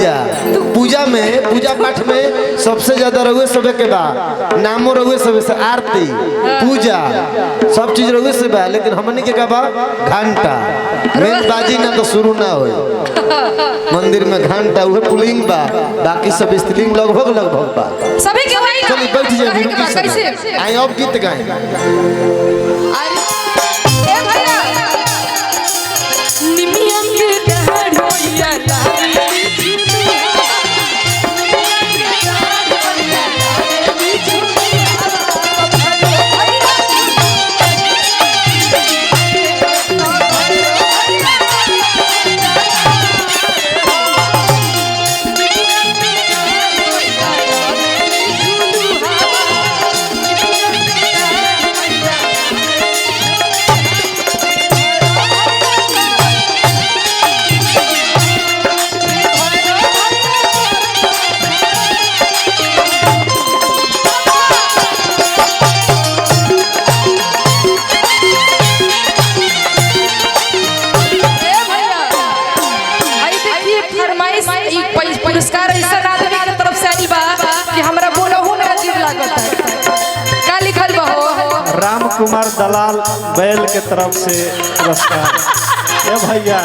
जा पूजा में पूजा पाठ में सबसे ज्यादा रहुए सबे के बा नामो रहुए सबे से आरती पूजा सब चीज रहुए से बा लेकिन हमने के बा घंटा मेन बाजी ना तो शुरू ना हो मंदिर में घंटा वह पुलिंग बा बाकी सब स्त्रीलिंग लगभग बा सभी के भाई चलिए बैठ जाइए आई अब गीत गाएं पुरस्कार ऐसा आदमी के तरफ से आई बा कि हमरा बोलहु में अजीब लागत है का लिखल बा हो राम कुमार दलाल बैल के तरफ से पुरस्कार ए भैया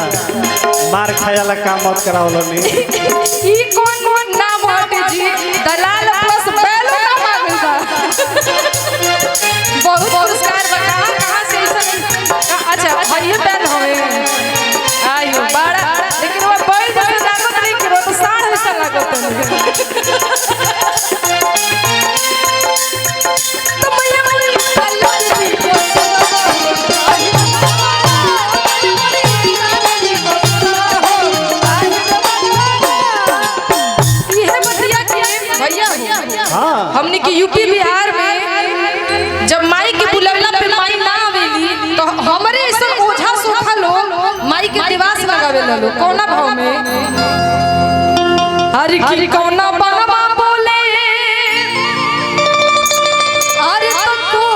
मार खायाला काम मत करावलो नी ई कौन नाम हटे जी दलाल प्लस बैल का मांगल बा बहुत पुरस्कार बा कहां से ऐसा अच्छा भैया बैल होवे आयो बड़ा लेकिन वो बैल जैसे लागत नहीं करो तो साढ़ ऐसा लागत तो भैया हमने की यूपी बिहार में जब माई के बुलवला पे माई ना आवेली तो हमरे ऐसा ओझा सोखा लोग माई के दिवास लगावे लो कोना भाव में हर की कोना बनवा बोले अरे तो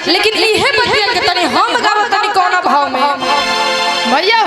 लेकिन इहे बतिया के तनी हम गाव तनी कोना भाव में भैया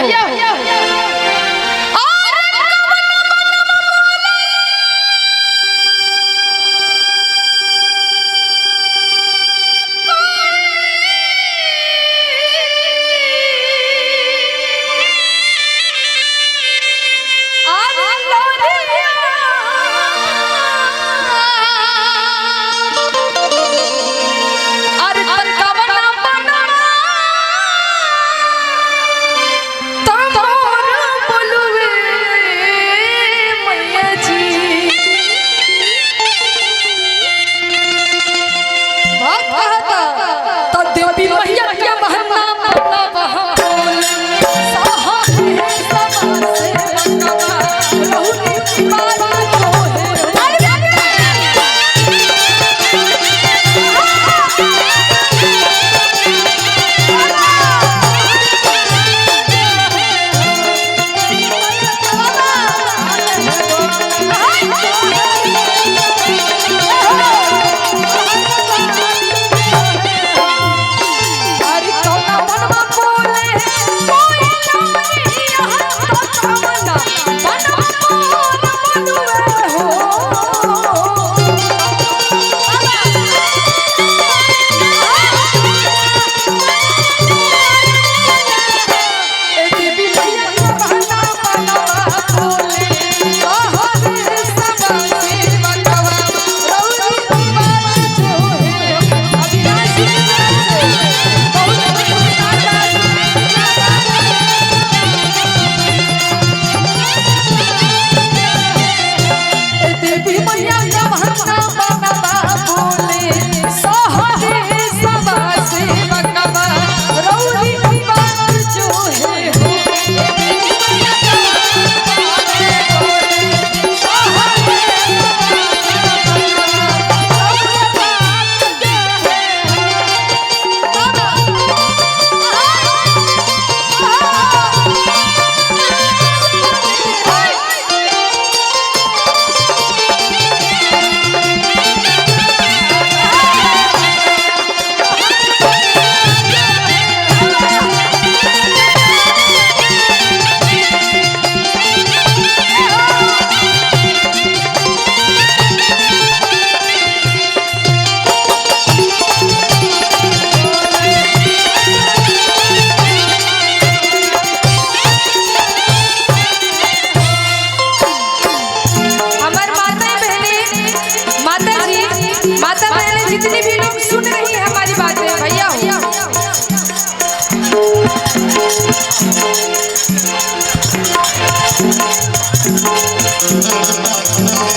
जितने भी लोग सुन रही हैं हमारी बातें भैया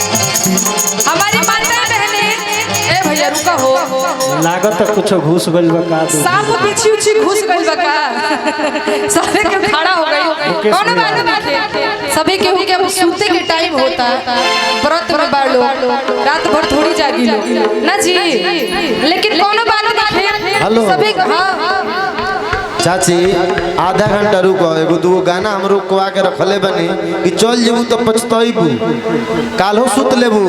हमारी माताएं बहनें ए भैया रुका हो लागत कुछ घुस गइल बा का दो सांप पीछे उछी घुस गइल बका सबे के खड़ा हो गई कौन बात नहीं सबे के हो के अब सूते के टाइम होता व्रत में बाड़ लो रात भर थोड़ी जागी लो ना जी लेकिन कौन बात नहीं हेलो। सबे हां चाची आधा घंटा रुको, एगो दूगो गाना हम रुकवा के रखले बनी कि चल जेबू तो पछतइबू, काल्हो सुत लेबू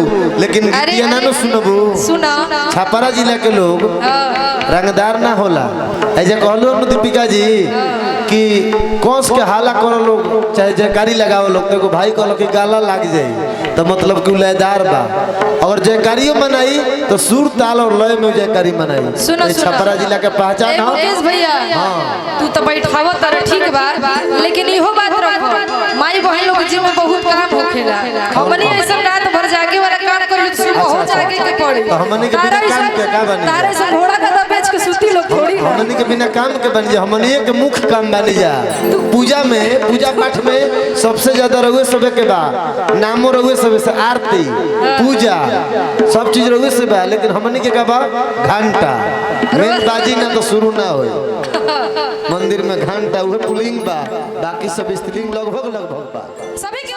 लेकिन गीतिया ना न सुनबू। सुना छापरा जिला के लोग रंगदार ना होला, ऐसे कहलो न दीपिका जी कि कौस के हाला करो लोग चाहे जयकारी लगाओ लोग, तो भाई कहलो कि गाला लाग जाई तो मतलब कि लयदार बा, और जयकारियों मनाई तो सुर ताल और लय में जयकारी मनाई। सुनो छापरा जिला के पहचान हो भैया तू तो बैठावा तारा ठीक बा लेकिन इहो बात रखो माई बहन लोग जी में बहुत काम होखेला, हमनी ऐसा रात भर जागे वाला काम कर लो सुबह हो जागे के पड़ी तो हमनी के बिना काम के का बनी तारा ऐसा घोड़ा का बेच के सुती लोग थोड़ी हमनी के बिना काम के बन जा, हमनी के मुख्य काम बन जा। पूजा में पूजा पाठ में सबसे ज्यादा रहुए सबे के बा, नामो रहुए सबे से आरती पूजा सब चीज रहुए से बा, लेकिन हमनी के का बा घंटा मेन बाजी ना तो शुरू ना होई। मंदिर में घंटा उहे पुलिंग बा, बाकी सब स्त्रीलिंग लगभग बा। सभी के